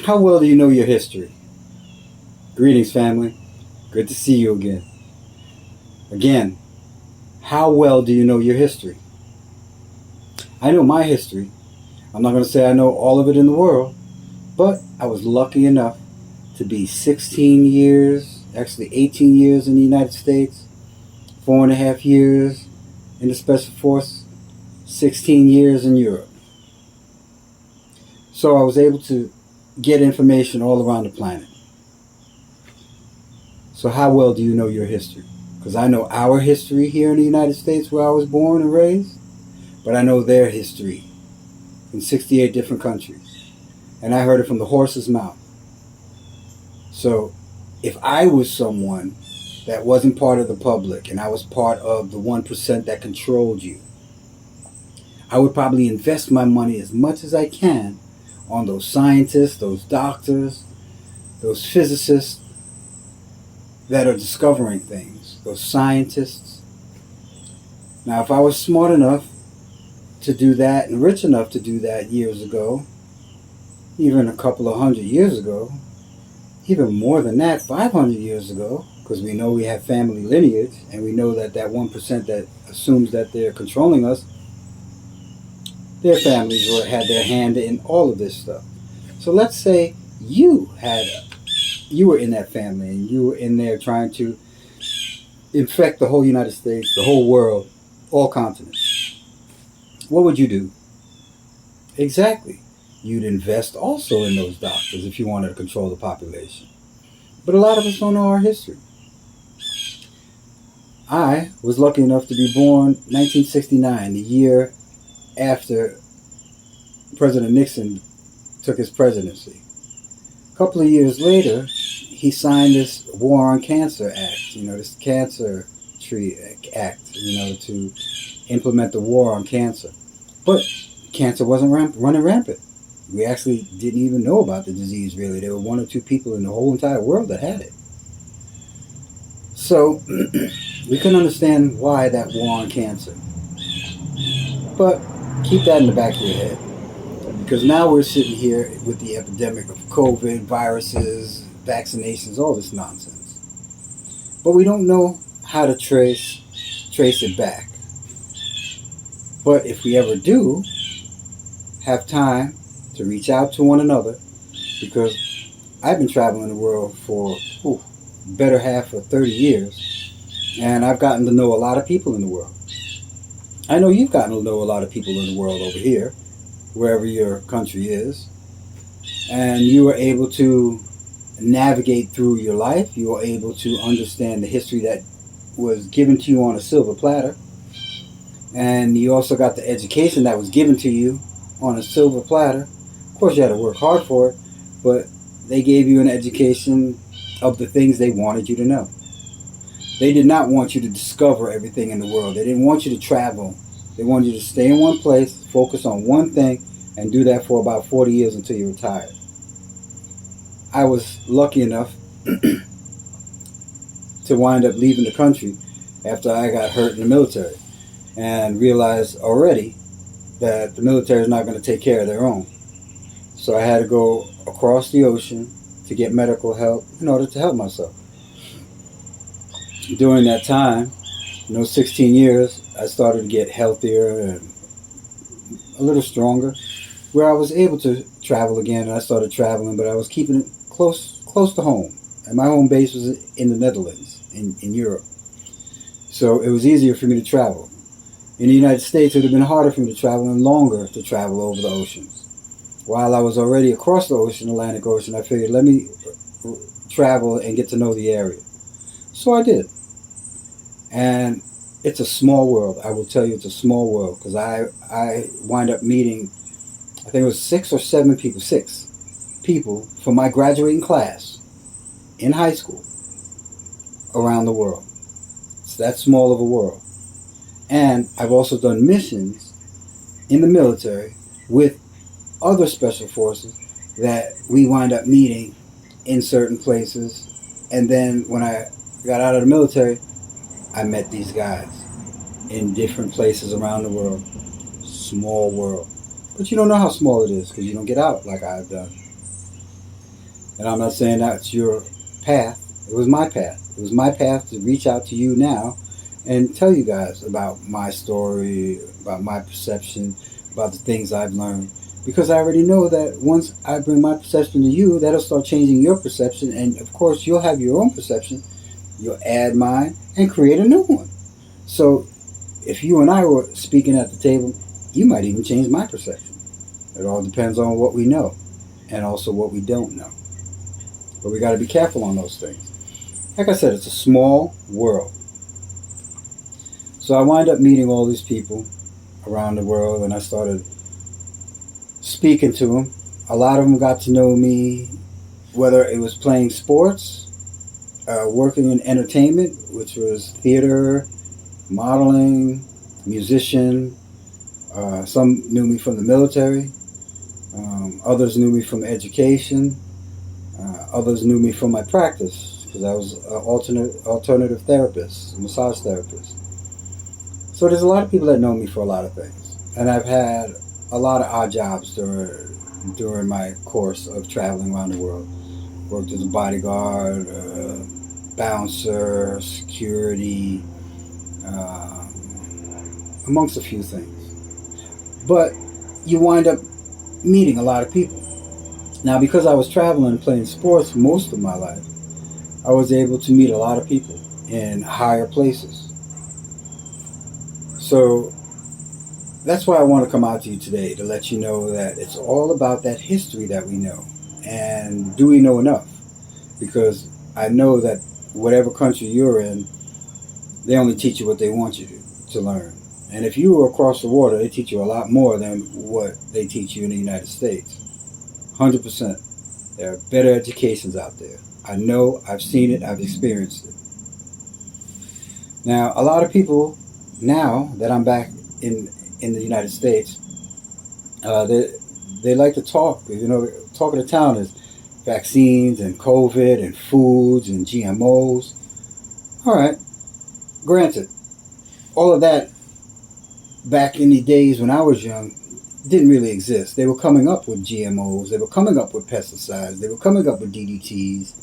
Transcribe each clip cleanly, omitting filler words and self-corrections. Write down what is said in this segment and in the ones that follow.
How well do you know your history? Greetings, family. Good to see you again. Again, how well do you know your history? I know my history. I'm not going to say I know all of it in the world, but I was lucky enough to be 16 years, actually 18 years in the United States, 4.5 years in the Special Force, 16 years in Europe. So I was able to get information all around the planet. So how well do you know your history? Because I know our history here in the United States where I was born and raised, but I know their history in 68 different countries. And I heard it from the horse's mouth. So if I was someone that wasn't part of the public and I was part of the 1% that controlled you, I would probably invest my money as much as I can on those scientists, those doctors, those physicists that are discovering things, those scientists. Now, if I was smart enough to do that and rich enough to do that years ago, even a couple of 100 years ago, even more than that, 500 years ago, because we know we have family lineage and we know that that 1% that assumes that they're controlling us, their families had their hand in all of this stuff. So let's say you were in that family and you were in there trying to infect the whole United States, the whole world, all continents. What would you do? Exactly. You'd invest also in those doctors if you wanted to control the population. But a lot of us don't know our history. I was lucky enough to be born 1969, the year after President Nixon took his presidency. A couple of years later, he signed this War on Cancer Act, this Cancer Tree Act, to implement the war on cancer. But cancer wasn't running rampant. We actually didn't even know about the disease, really. There were one or two people in the whole entire world that had it. So we couldn't understand why that war on cancer. But keep that in the back of your head. Because now we're sitting here with the epidemic of COVID, viruses, vaccinations, all this nonsense. But we don't know how to trace it back. But if we ever do have time to reach out to one another, because I've been traveling the world for better half of 30 years, and I've gotten to know a lot of people in the world. I know you've gotten to know a lot of people in the world over here, wherever your country is, and you were able to navigate through your life. You were able to understand the history that was given to you on a silver platter, and you also got the education that was given to you on a silver platter. Of course, you had to work hard for it, but they gave you an education of the things they wanted you to know. They did not want you to discover everything in the world. They didn't want you to travel. They wanted you to stay in one place, focus on one thing, and do that for about 40 years until you retired. I was lucky enough to wind up leaving the country after I got hurt in the military and realized already that the military is not going to take care of their own. So I had to go across the ocean to get medical help in order to help myself. During that time, 16 years, I started to get healthier and a little stronger, where I was able to travel again, and I started traveling, but I was keeping it close to home. And my home base was in the Netherlands, in Europe. So it was easier for me to travel. In the United States, it would have been harder for me to travel and longer to travel over the oceans. While I was already across the ocean, Atlantic Ocean, I figured, let me travel and get to know the area. So I did. And it's a small world. I will tell you it's a small world, because I wind up meeting, I think it was 6 people from my graduating class in high school around the world. It's that small of a world. And I've also done missions in the military with other special forces that we wind up meeting in certain places. And then when I got out of the military, I met these guys in different places around the world. Small world. But you don't know how small it is because you don't get out like I've done. And I'm not saying that's your path. It was my path. It was my path to reach out to you now and tell you guys about my story, about my perception, about the things I've learned. Because I already know that once I bring my perception to you, that'll start changing your perception. And of course, you'll have your own perception. You'll add mine and create a new one. So if you and I were speaking at the table, you might even change my perception. It all depends on what we know and also what we don't know. But we got to be careful on those things. Like I said, it's a small world. So I wind up meeting all these people around the world, and I started speaking to them. A lot of them got to know me, whether it was playing sports, working in entertainment, which was theater, modeling, musician. Some knew me from the military. Others knew me from education. Others knew me from my practice because I was an alternative therapist, a massage therapist. So there's a lot of people that know me for a lot of things. And I've had a lot of odd jobs during my course of traveling around the world. Worked as a bodyguard, bouncer, security, amongst a few things. But you wind up meeting a lot of people. Now, because I was traveling and playing sports most of my life, I was able to meet a lot of people in higher places. So that's why I want to come out to you today, to let you know that it's all about that history that we know. And do we know enough? Because I know that whatever country you're in, they only teach you what they want you to learn. And if you were across the water, they teach you a lot more than what they teach you in the United States. 100%. There are better educations out there. I know, I've seen it, I've experienced it. Now, a lot of people, now that I'm back in the United States, they like to talk. You know, talk of the town is vaccines and COVID and foods and GMOs. All right, granted, all of that back in the days when I was young didn't really exist. They were coming up with GMOs, they were coming up with pesticides, they were coming up with DDTs,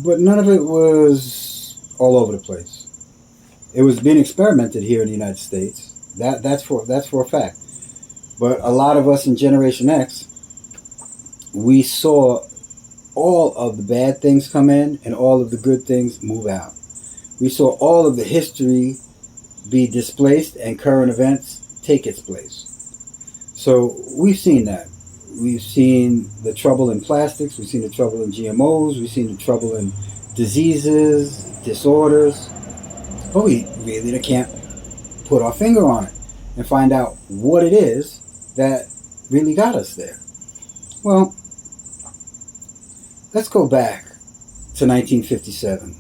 but none of it was all over the place. It was being experimented here in the United States. That's for a fact. But a lot of us in Generation X, we saw all of the bad things come in and all of the good things move out. We saw all of the history be displaced and current events take its place. So we've seen that. We've seen the trouble in plastics. We've seen the trouble in GMOs. We've seen the trouble in diseases, disorders. But we really can't put our finger on it and find out what it is that really got us there. Well, let's go back to 1957.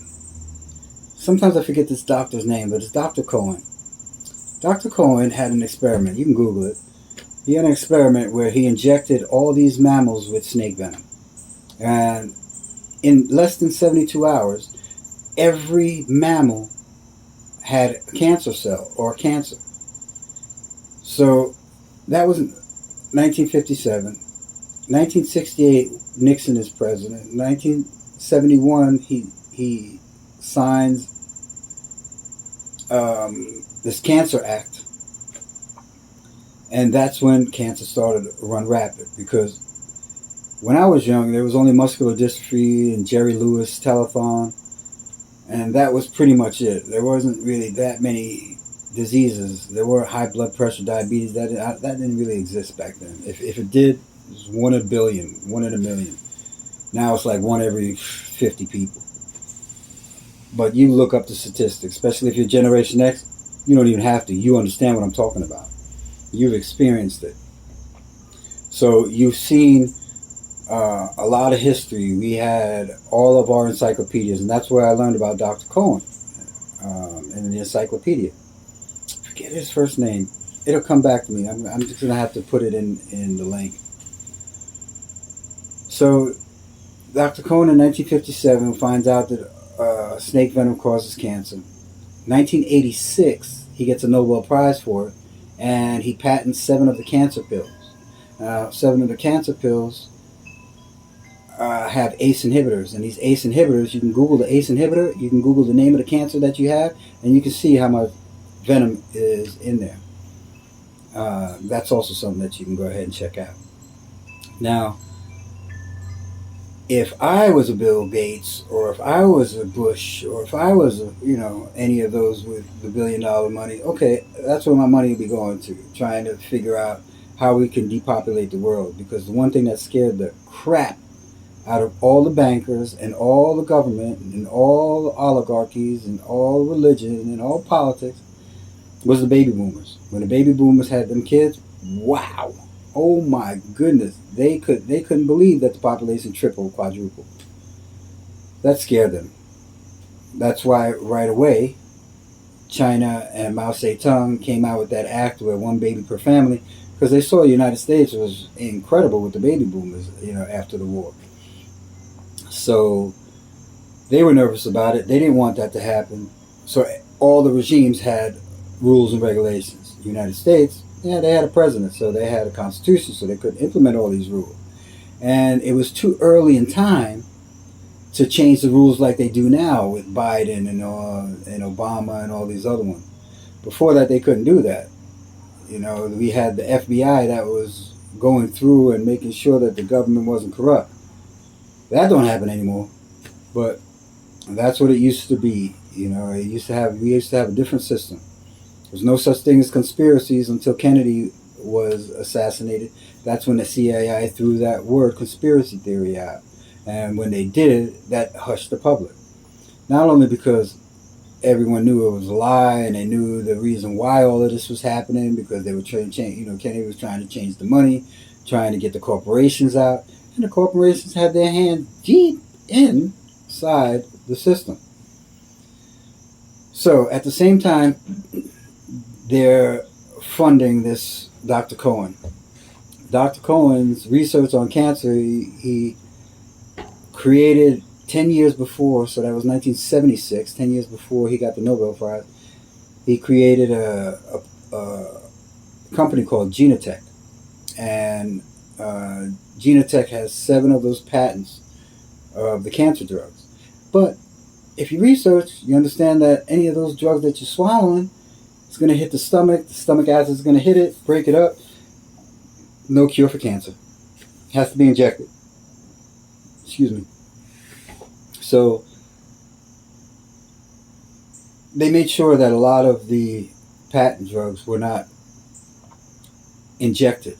Sometimes I forget this doctor's name, but it's Dr. Cohen. Dr. Cohen had an experiment. You can Google it. He had an experiment where he injected all these mammals with snake venom. And in less than 72 hours, every mammal had a cancer cell or cancer. So that was 1957. 1968, Nixon is president. 1971, he signs this Cancer Act. And that's when cancer started to run rapid, because when I was young, there was only muscular dystrophy and Jerry Lewis telethon, and that was pretty much it. There wasn't really that many diseases. There were high blood pressure, diabetes. That didn't really exist back then. If it did, it was 1 in a billion, 1 in a million. Now it's like 1 every 50 people. But you look up the statistics, especially if you're Generation X, you don't even have to. You understand what I'm talking about. You've experienced it. So you've seen a lot of history. We had all of our encyclopedias, and that's where I learned about Dr. Cohen in the encyclopedia. Forget his first name. It'll come back to me. I'm just going to have to put it in the link. So Dr. Cohen in 1957 finds out that snake venom causes cancer. 1986, he gets a Nobel Prize for it, and he patents 7 of the cancer pills. 7 of the cancer pills have ACE inhibitors, and these ACE inhibitors, you can Google the ACE inhibitor, you can Google the name of the cancer that you have, and you can see how much venom is in there. That's also something that you can go ahead and check out. Now, if I was a Bill Gates, or if I was a Bush, or if I was any of those with the $1 billion money, okay, that's where my money would be going to, trying to figure out how we can depopulate the world. Because the one thing that scared the crap out of all the bankers and all the government and all the oligarchies and all religion and all politics was the baby boomers. When the baby boomers had them kids, wow, oh my goodness, they couldn't believe that the population tripled, quadrupled. That scared them. That's why right away China and Mao Zedong came out with that act where one baby per family, because they saw the United States was incredible with the baby boomers, after the war. So they were nervous about it. They didn't want that to happen. So all the regimes had rules and regulations. The United States, yeah, they had a president, so they had a constitution, so they couldn't implement all these rules. And it was too early in time to change the rules like they do now with Biden and Obama and all these other ones. Before that, they couldn't do that. We had the FBI that was going through and making sure that the government wasn't corrupt. That don't happen anymore. But that's what it used to be. We used to have a different system. There's no such thing as conspiracies until Kennedy was assassinated. That's when the CIA threw that word conspiracy theory out. And when they did it, that hushed the public. Not only because everyone knew it was a lie and they knew the reason why all of this was happening, because they were trying to change, Kennedy was trying to change the money, trying to get the corporations out. And the corporations had their hand deep inside the system. So at the same time, they're funding this Dr. Cohen. Dr. Cohen's research on cancer, he created 10 years before, so that was 1976, 10 years before he got the Nobel Prize, he created a company called Genentech. And Genentech has 7 of those patents of the cancer drugs. But if you research, you understand that any of those drugs that you're swallowing, it's going to hit the stomach acid is going to hit it, break it up. No cure for cancer. It has to be injected. Excuse me. So they made sure that a lot of the patent drugs were not injected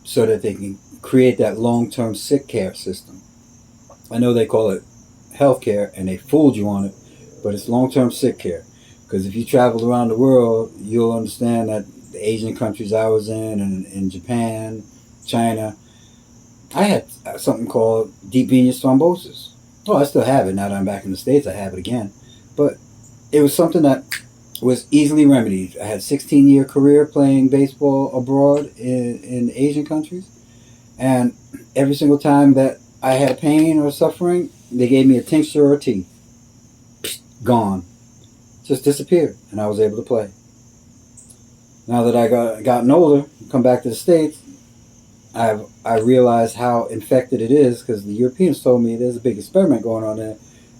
so that they can create that long-term sick care system. I know they call it healthcare and they fooled you on it, but it's long-term sick care. Because if you travel around the world, you'll understand that the Asian countries I was in and Japan, China, I had something called deep venous thrombosis. Oh, I still have it now that I'm back in the States. I have it again. But it was something that was easily remedied. I had a 16-year career playing baseball abroad in Asian countries. And every single time that I had pain or suffering, they gave me a tincture or a tea. Gone. Just disappeared. And I was able to play. Now that I gotten older, come back to the States, I realized how infected it is, because the Europeans told me there's a big experiment going on there.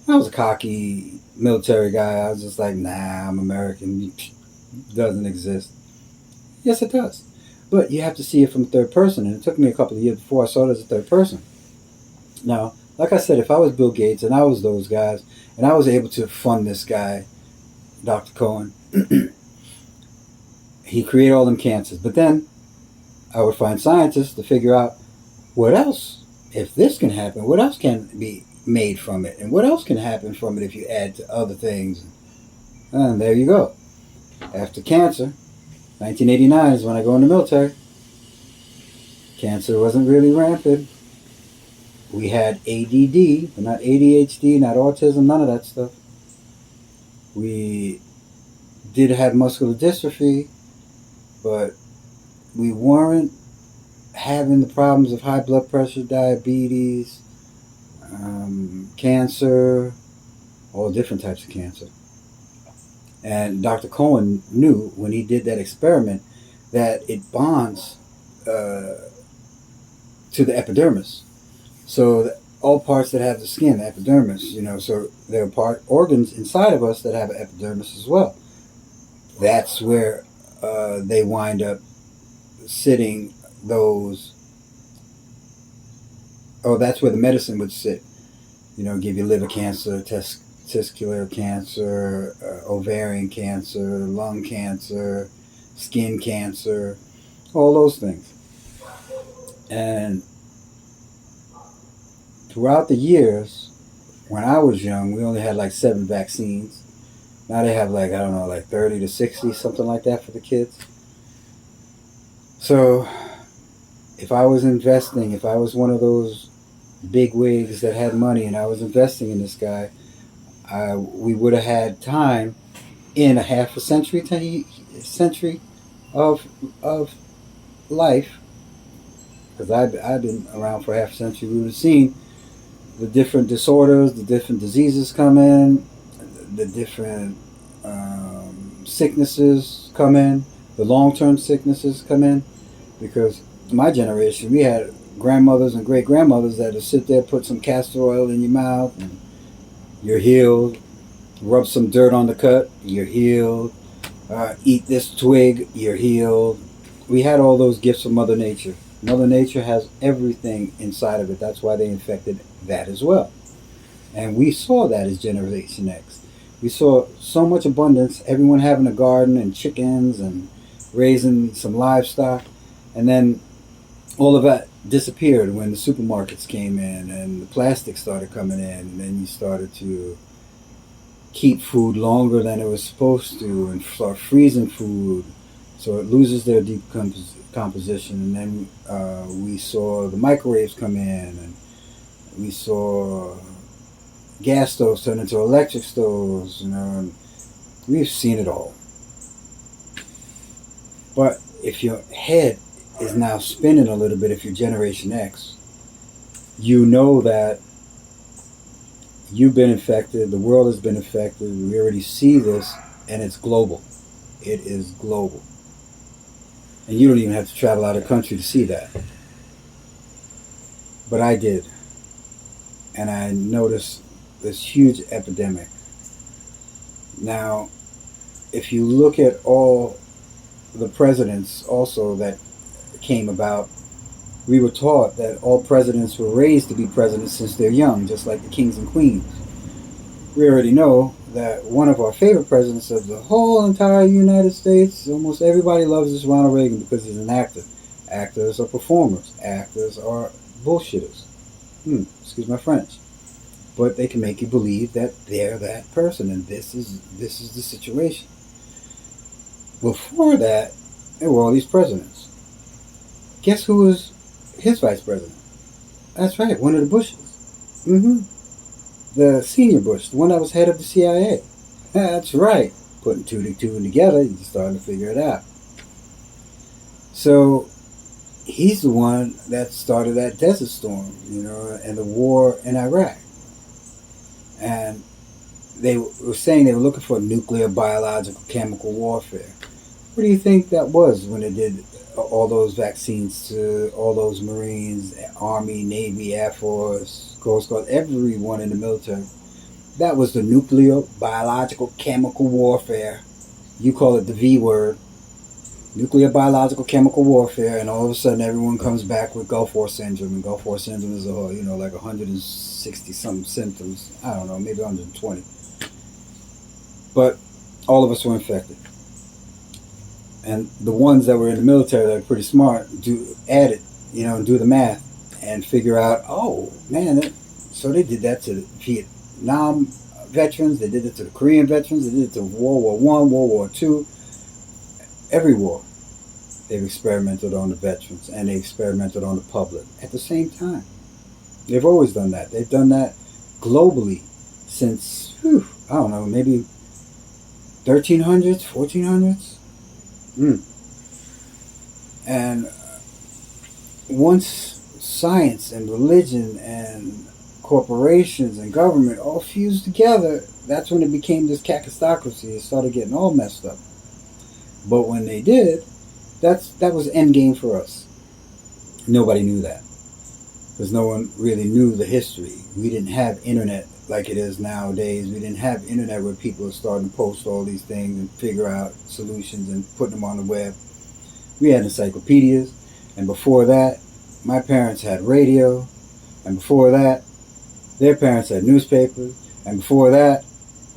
I was a cocky military guy. I was just like, nah, I'm American. It doesn't exist. Yes, it does. But you have to see it from third person, and it took me a couple of years before I saw it as a third person. Now, like I said, if I was Bill Gates and I was those guys, and I was able to fund this guy, Dr. Cohen, he created all them cancers. But then I would find scientists to figure out what else, if this can happen, what else can be made from it, and what else can happen from it if you add to other things. And there you go. After cancer, 1989 is when I go in the military. Cancer wasn't really rampant. We had ADD, but not ADHD, not autism, none of that stuff. We did have muscular dystrophy, but we weren't having the problems of high blood pressure, diabetes, cancer, all different types of cancer. And Dr. Cohen knew when he did that experiment that it bonds to the epidermis. So all parts that have the skin, the epidermis. So there are organs inside of us that have an epidermis as well. That's where they wind up sitting those. Oh, that's where the medicine would sit. Give you liver cancer, testicular cancer, ovarian cancer, lung cancer, skin cancer, all those things. And throughout the years, when I was young, we only had like 7 vaccines. Now they have like, I don't know, like 30 to 60, something like that for the kids. So if I was one of those big wigs that had money and I was investing in this guy, we would have had time in a half a century of life, because I've been around for half a century. We would have seen the different disorders, the different diseases come in, the different sicknesses come in, the long-term sicknesses come in, because my generation, we had grandmothers and great-grandmothers that would sit there, put some castor oil in your mouth, and you're healed. Rub some dirt on the cut, you're healed. Eat this twig, you're healed. We had all those gifts from Mother Nature. Mother Nature has everything inside of it. That's why they infected that as well. And we saw that as Generation X. We saw so much abundance, everyone having a garden and chickens and raising some livestock. And then all of that disappeared when the supermarkets came in and the plastic started coming in, and then you started to keep food longer than it was supposed to and start freezing food so it loses their deep composition. And then we saw the microwaves come in, and we saw gas stoves turn into electric stoves, and we've seen it all. But if your head is now spinning a little bit, if you're Generation X, you know that you've been infected, the world has been infected, we already see this, and it's global. It is global. And you don't even have to travel out of the country to see that. But I did. And I noticed this huge epidemic. Now, if you look at all the presidents also that came about, we were taught that all presidents were raised to be presidents since they're young, just like the kings and queens. We already know that one of our favorite presidents of the whole entire United States, almost everybody loves, is Ronald Reagan, because he's an actor. Actors are performers. Actors are bullshitters. Excuse my French. But they can make you believe that they're that person, and this is the situation. Before that, there were all these presidents. Guess who was his vice president? That's right, one of the Bushes. The senior Bush, the one that was head of the CIA. That's right. Putting two and two together, you're starting to figure it out. So he's the one that started that Desert Storm, and the war in Iraq. And they were saying they were looking for nuclear, biological, chemical warfare. What do you think that was when they did all those vaccines to all those Marines, Army, Navy, Air Force, Coast Guard, everyone in the military? That was the nuclear, biological, chemical warfare. You call it the V word. Nuclear, biological, chemical warfare, and all of a sudden everyone comes back with Gulf War syndrome. And Gulf War syndrome is like 160 something symptoms. I don't know, maybe 120. But all of us were infected. And the ones that were in the military that are pretty smart do the math and figure out, oh man, so they did that to the Vietnam veterans, they did it to the Korean veterans, they did it to World War I, World War II, every war. They've experimented on the veterans, and they experimented on the public at the same time. They've always done that. They've done that globally since, I don't know, maybe 1300s, 1400s. And once science and religion and corporations and government all fused together, that's when it became this kakistocracy. It started getting all messed up. But when they did, that was end game for us. Nobody knew that. because no one really knew the history. We didn't have internet like it is nowadays. We didn't have internet where people are starting to post all these things and figure out solutions and putting them on the web. We had encyclopedias, and before that, my parents had radio, and before that, their parents had newspapers, and before that,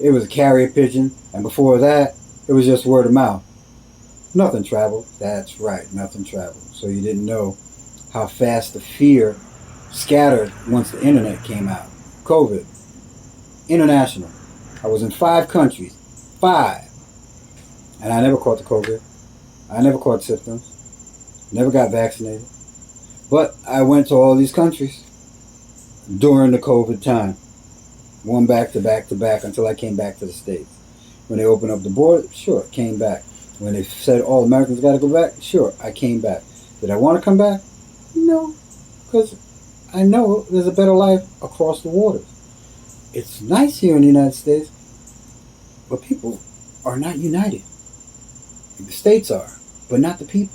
it was a carrier pigeon, and before that, it was just word of mouth. Nothing traveled. That's right, nothing traveled. So you didn't know how fast the fear scattered once the internet came out. COVID, international. I was in 5 countries. 5. And I never caught the COVID. I never caught symptoms. Never got vaccinated. But I went to all these countries during the COVID time. One back to back to back until I came back to the States. When they opened up the border, sure, came back. When they said all Americans got to go back, sure, I came back. Did I want to come back? No, because I know there's a better life across the waters. It's nice here in the United States, but people are not united. The states are, but not the people.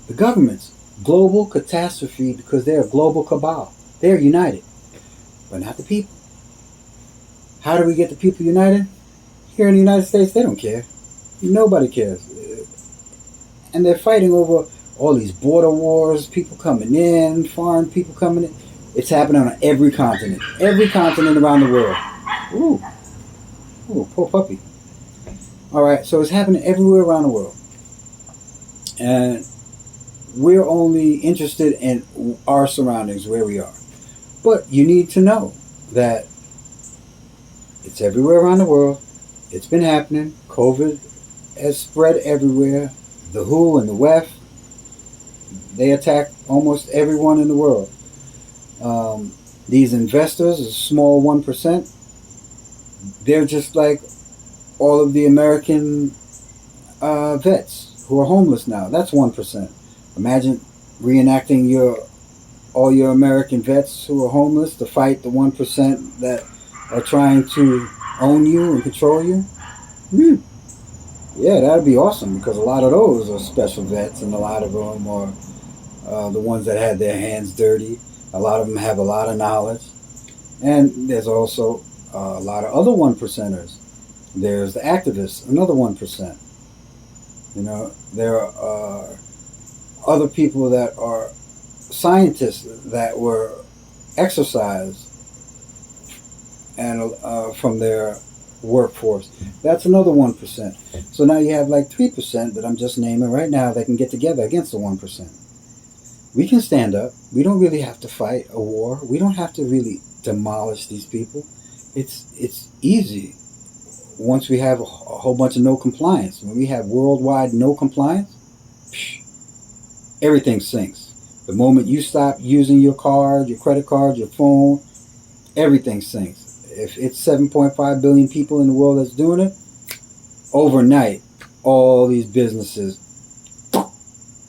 The government's global catastrophe because they're a global cabal. They're united, but not the people. How do we get the people united? Here in the United States, they don't care. Nobody cares. And they're fighting over all these border wars, people coming in, foreign people coming in. It's happening on every continent around the world. Ooh, poor puppy. All right, so it's happening everywhere around the world. And we're only interested in our surroundings, where we are. But you need to know that it's everywhere around the world. It's been happening. COVID has spread everywhere. The WHO and the WEF, they attack almost everyone in the world. These investors, a small 1%, they're just like all of the American vets who are homeless now. That's 1%. Imagine reenacting all your American vets who are homeless to fight the 1% that are trying to own you and control you. Yeah, that'd be awesome, because a lot of those are special vets, and a lot of them are the ones that had their hands dirty. A lot of them have a lot of knowledge. And there's also a lot of other 1%ers. There's the activists, another 1%. You know, there are other people that are scientists that were exercised and from their workforce. That's another 1%. So now you have like 3% that I'm just naming right now that can get together against the 1%. We can stand up. We don't really have to fight a war. We don't have to really demolish these people. It's easy once we have a whole bunch of no compliance. When we have worldwide no compliance, everything sinks. The moment you stop using your card, your credit card, your phone, everything sinks. If it's 7.5 billion people in the world that's doing it, overnight, all these businesses